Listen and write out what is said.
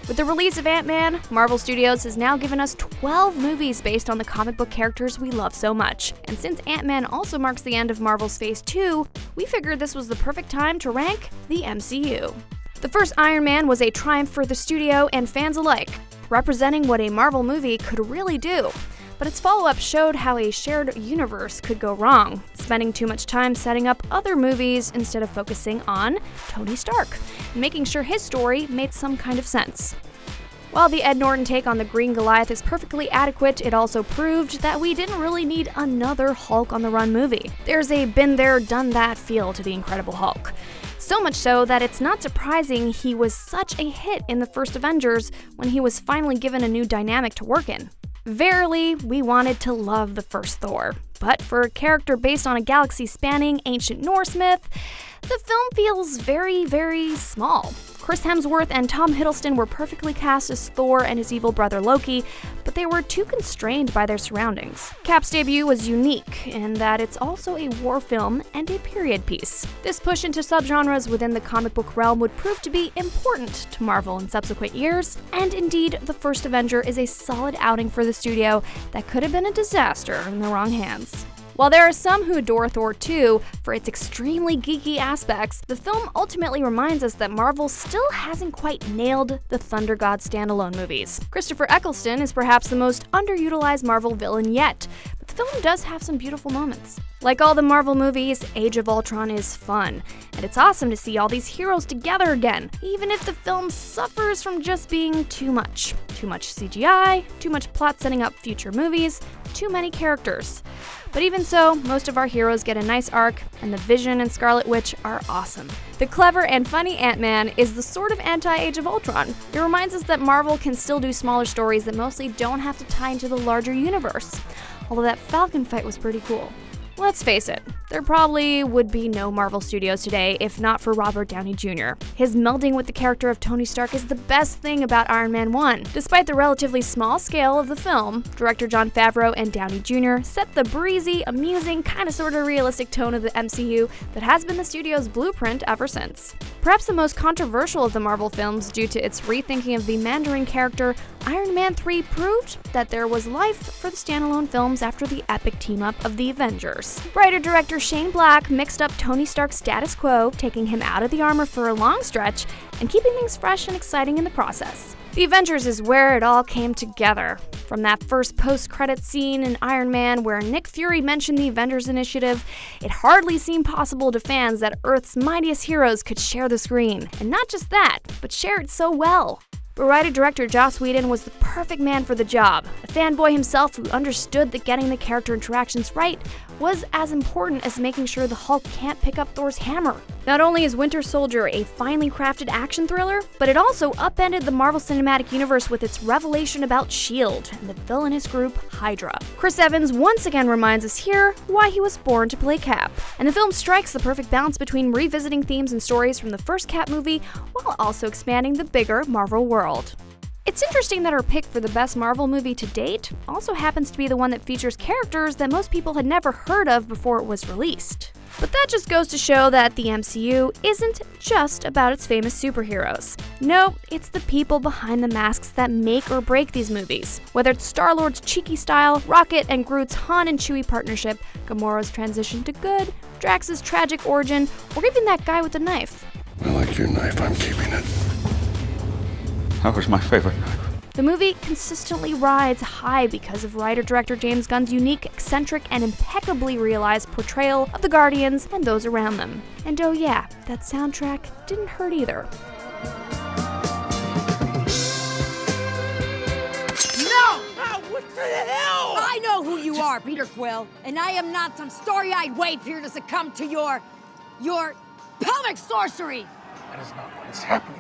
With the release of Ant-Man, Marvel Studios has now given us 12 movies based on the comic book characters we love so much. And since Ant-Man also marks the end of Marvel's Phase 2, we figured this was the perfect time to rank the MCU. The first Iron Man was a triumph for the studio and fans alike, representing what a Marvel movie could really do. But its follow-up showed how a shared universe could go wrong, spending too much time setting up other movies instead of focusing on Tony Stark, and making sure his story made some kind of sense. While the Ed Norton take on the Green Goliath is perfectly adequate, it also proved that we didn't really need another Hulk on the Run movie. There's a been-there, done-that feel to the Incredible Hulk. So much so that it's not surprising he was such a hit in the first Avengers when he was finally given a new dynamic to work in. Verily, we wanted to love the first Thor, but for a character based on a galaxy-spanning ancient Norse myth, the film feels very, very small. Chris Hemsworth and Tom Hiddleston were perfectly cast as Thor and his evil brother Loki, but they were too constrained by their surroundings. Cap's debut was unique in that it's also a war film and a period piece. This push into subgenres within the comic book realm would prove to be important to Marvel in subsequent years, and indeed, the first Avenger is a solid outing for the studio that could have been a disaster in the wrong hands. While there are some who adore Thor 2 for its extremely geeky aspects, the film ultimately reminds us that Marvel still hasn't quite nailed the Thunder God standalone movies. Christopher Eccleston is perhaps the most underutilized Marvel villain yet, but the film does have some beautiful moments. Like all the Marvel movies, Age of Ultron is fun, and it's awesome to see all these heroes together again, even if the film suffers from just being too much. Too much CGI, too much plot setting up future movies, too many characters. But even so, most of our heroes get a nice arc, and the Vision and Scarlet Witch are awesome. The clever and funny Ant-Man is the sort of anti-Age of Ultron. It reminds us that Marvel can still do smaller stories that mostly don't have to tie into the larger universe, although that Falcon fight was pretty cool. Let's face it, there probably would be no Marvel Studios today if not for Robert Downey Jr. His melding with the character of Tony Stark is the best thing about Iron Man 1. Despite the relatively small scale of the film, director Jon Favreau and Downey Jr. set the breezy, amusing, kinda sorta realistic tone of the MCU that has been the studio's blueprint ever since. Perhaps the most controversial of the Marvel films due to its rethinking of the Mandarin character, Iron Man 3 proved that there was life for the standalone films after the epic team-up of the Avengers. Writer-director Shane Black mixed up Tony Stark's status quo, taking him out of the armor for a long stretch, and keeping things fresh and exciting in the process. The Avengers is where it all came together. From that first post-credits scene in Iron Man where Nick Fury mentioned the Avengers Initiative, it hardly seemed possible to fans that Earth's mightiest heroes could share the screen. And not just that, but share it so well. But writer-director Joss Whedon was the perfect man for the job. A fanboy himself who understood that getting the character interactions right was as important as making sure the Hulk can't pick up Thor's hammer. Not only is Winter Soldier a finely crafted action thriller, but it also upended the Marvel Cinematic Universe with its revelation about S.H.I.E.L.D. and the villainous group Hydra. Chris Evans once again reminds us here why he was born to play Cap. And the film strikes the perfect balance between revisiting themes and stories from the first Cap movie while also expanding the bigger Marvel world. It's interesting that our pick for the best Marvel movie to date also happens to be the one that features characters that most people had never heard of before it was released. But that just goes to show that the MCU isn't just about its famous superheroes. No, it's the people behind the masks that make or break these movies. Whether it's Star-Lord's cheeky style, Rocket and Groot's Han and Chewie partnership, Gamora's transition to good, Drax's tragic origin, or even that guy with the knife. I like your knife, I'm keeping it. That was my favorite knife. The movie consistently rides high because of writer-director James Gunn's unique, eccentric, and impeccably realized portrayal of the Guardians and those around them. And oh yeah, that soundtrack didn't hurt either. No! Oh, what the hell? I know who you are, Peter Quill, and I am not some starry-eyed waif here to succumb to your pelvic sorcery. That is not what is happening.